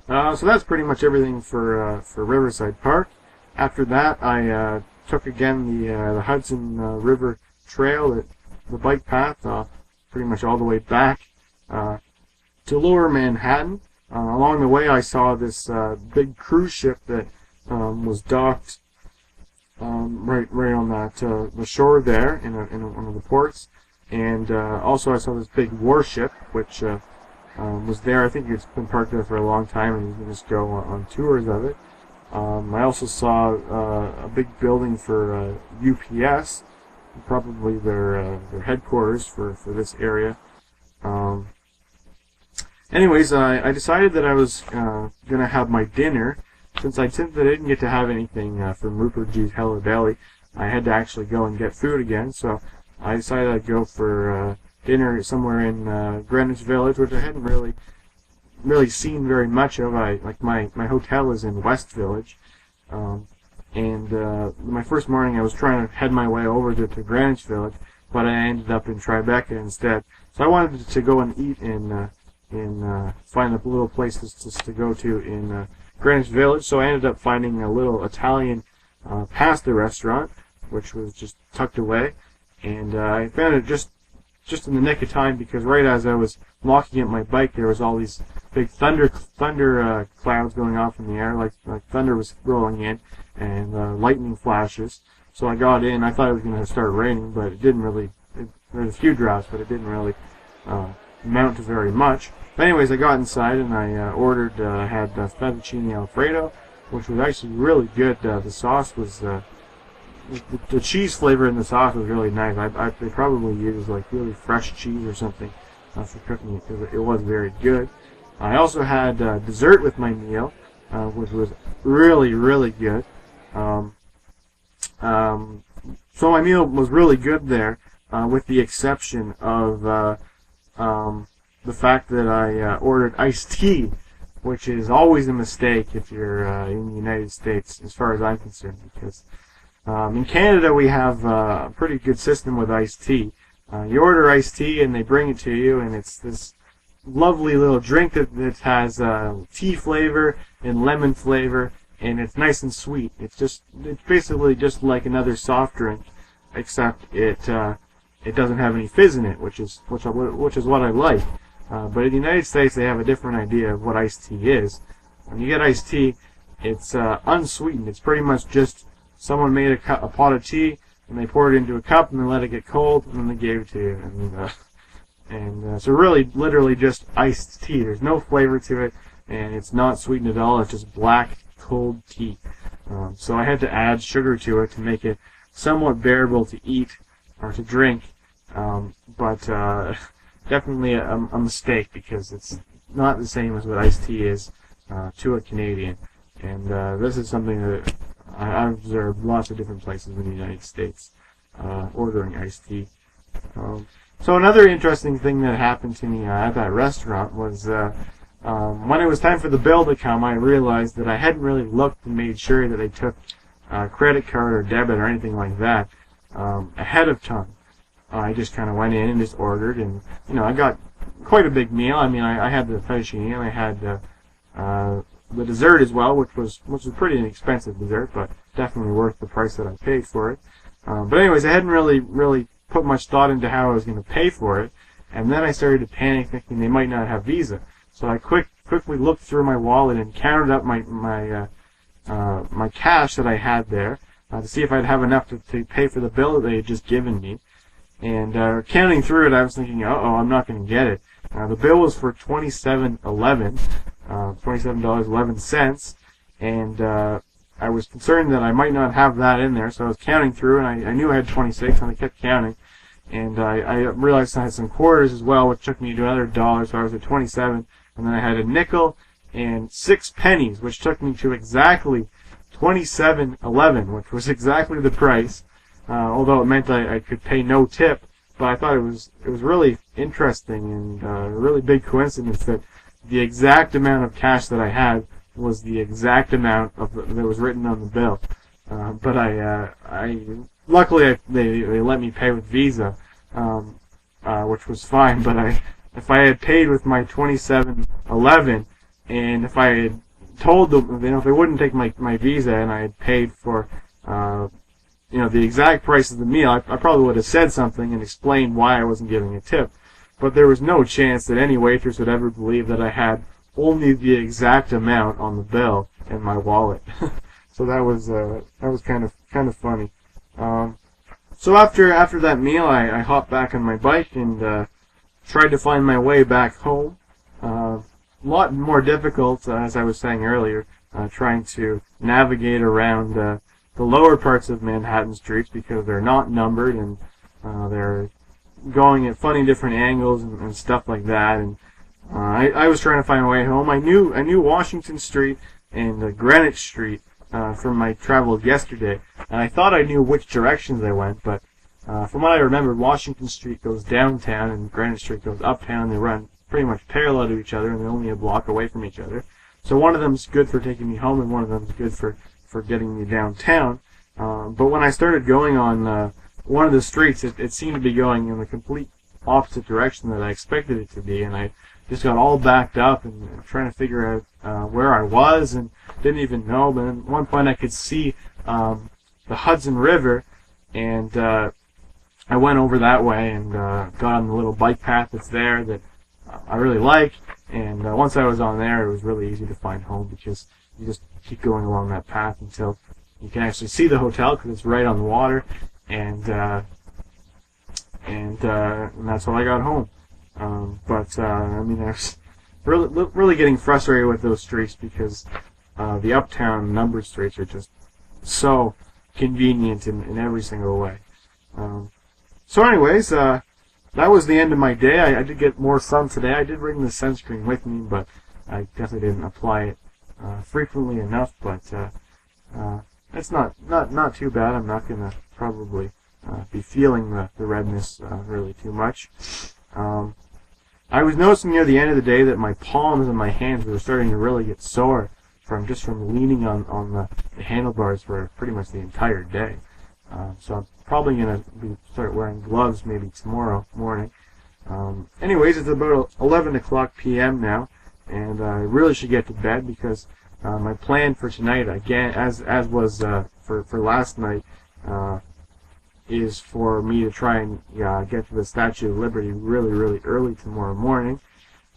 So that's pretty much everything for Riverside Park. After that, I took again the Hudson River Trail, the bike path, pretty much all the way back to Lower Manhattan. Along the way, I saw this big cruise ship that was docked right on that the shore there in one of the ports, and also I saw this big warship which was there. I think it's been parked there for a long time, and you can just go on tours of it. I also saw a big building for UPS, probably their headquarters for this area. Anyways, I decided that I was going to have my dinner. Since I didn't get to have anything from Rupert G's Hello Deli, I had to actually go and get food again, so I decided I'd go for dinner somewhere in Greenwich Village, which I hadn't really seen very much of. My hotel is in West Village, and my first morning I was trying to head my way over to Greenwich Village, but I ended up in Tribeca instead. So I wanted to go and eat and find a little places to go to in Greenwich Village. So I ended up finding a little Italian pasta restaurant, which was just tucked away, and I found it just in the nick of time, because right as I was locking up my bike, there was all these big thunder clouds going off in the air, like thunder was rolling in, and lightning flashes. So I got in. I thought it was going to start raining, but it didn't really. There was a few drops, but it didn't really amount to very much. But anyways, I got inside and I ordered. I had Fettucini Alfredo, which was actually really good. The sauce was the cheese flavor in the sauce was really nice. They probably used like really fresh cheese or something for cooking it, because it was very good. I also had dessert with my meal, which was really good. So my meal was really good there, with the exception of the fact that I ordered iced tea, which is always a mistake if you're in the United States, as far as I'm concerned, because in Canada we have a pretty good system with iced tea. You order iced tea and they bring it to you, and it's this lovely little drink that has tea flavor and lemon flavor, and it's nice and sweet. It's basically just like another soft drink, except it doesn't have any fizz in it, which is what I like. But in the United States, they have a different idea of what iced tea is. When you get iced tea, it's unsweetened. It's pretty much just someone made a pot of tea, and they poured it into a cup, and they let it get cold, and then they gave it to you. So really, literally just iced tea. There's no flavor to it, and it's not sweetened at all. It's just black, cold tea. So I had to add sugar to it to make it somewhat bearable to eat or to drink. But definitely a mistake, because it's not the same as what iced tea is to a Canadian. And this is something that I've observed lots of different places in the United States ordering iced tea. So another interesting thing that happened to me at that restaurant was when it was time for the bill to come, I realized that I hadn't really looked and made sure that they took credit card or debit or anything like that ahead of time. I just kind of went in and just ordered, and I got quite a big meal. I mean, I had the fettuccine, and I had the dessert as well, which was pretty inexpensive dessert, but definitely worth the price that I paid for it. But anyways, I hadn't really put much thought into how I was going to pay for it, and then I started to panic, thinking they might not have Visa. So I quickly looked through my wallet and counted up my cash that I had there to see if I'd have enough to pay for the bill that they had just given me. And counting through it, I was thinking, I'm not going to get it. The bill was for $27.11, and I was concerned that I might not have that in there, so I was counting through, and I knew I had 26, and I kept counting, and I realized I had some quarters as well, which took me to another $1, so I was at 27, and then I had a nickel and 6 pennies, which took me to exactly $27.11, which was exactly the price. Although it meant I could pay no tip, but I thought it was really interesting and a really big coincidence that the exact amount of cash that I had was the exact amount that was written on the bill. But luckily they let me pay with Visa, which was fine. But if I had paid with my $27.11, And if I had told them, if they wouldn't take my visa and I had paid for, the exact price of the meal, I probably would have said something and explained why I wasn't giving a tip. But there was no chance that any waitress would ever believe that I had only the exact amount on the bill in my wallet. So that was kind of funny. So after that meal, I hopped back on my bike and tried to find my way back home. A lot more difficult, as I was saying earlier, trying to navigate around the lower parts of Manhattan streets because they're not numbered and they're going at funny different angles and stuff like that. And I was trying to find my way home. I knew Washington Street and Greenwich Street from my travels yesterday, and I thought I knew which directions they went, but from what I remember, Washington Street goes downtown and Greenwich Street goes uptown. They run pretty much parallel to each other, and they're only a block away from each other. So one of them's good for taking me home, and one of them's good for getting me downtown. But when I started going on one of the streets, it seemed to be going in the complete opposite direction that I expected it to be, and I just got all backed up and trying to figure out where I was and didn't even know. But at one point I could see the Hudson River, and I went over that way and got on the little bike path that's there that I really like. And once I was on there, it was really easy to find home because you just keep going along that path until you can actually see the hotel because it's right on the water. And that's how I got home. I was really getting frustrated with those streets because the uptown numbered streets are just so convenient in every single way. So anyways, that was the end of my day. I did get more sun today. I did bring the sunscreen with me, but I definitely didn't apply it frequently enough. But it's not too bad. I'm not gonna probably be feeling the redness really too much. I was noticing near the end of the day that my palms and my hands were starting to really get sore from leaning on the handlebars for pretty much the entire day. So I'm probably going to start wearing gloves maybe tomorrow morning. Anyways, it's about 11 o'clock p.m. now, and I really should get to bed because my plan for tonight, again, as was for last night, is for me to try and get to the Statue of Liberty really early tomorrow morning.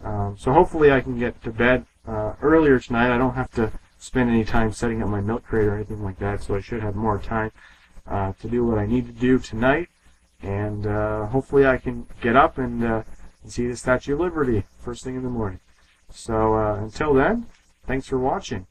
So hopefully I can get to bed earlier tonight. I don't have to spend any time setting up my milk crate or anything like that, so I should have more time to do what I need to do tonight. And hopefully I can get up and see the Statue of Liberty first thing in the morning. So until then, thanks for watching.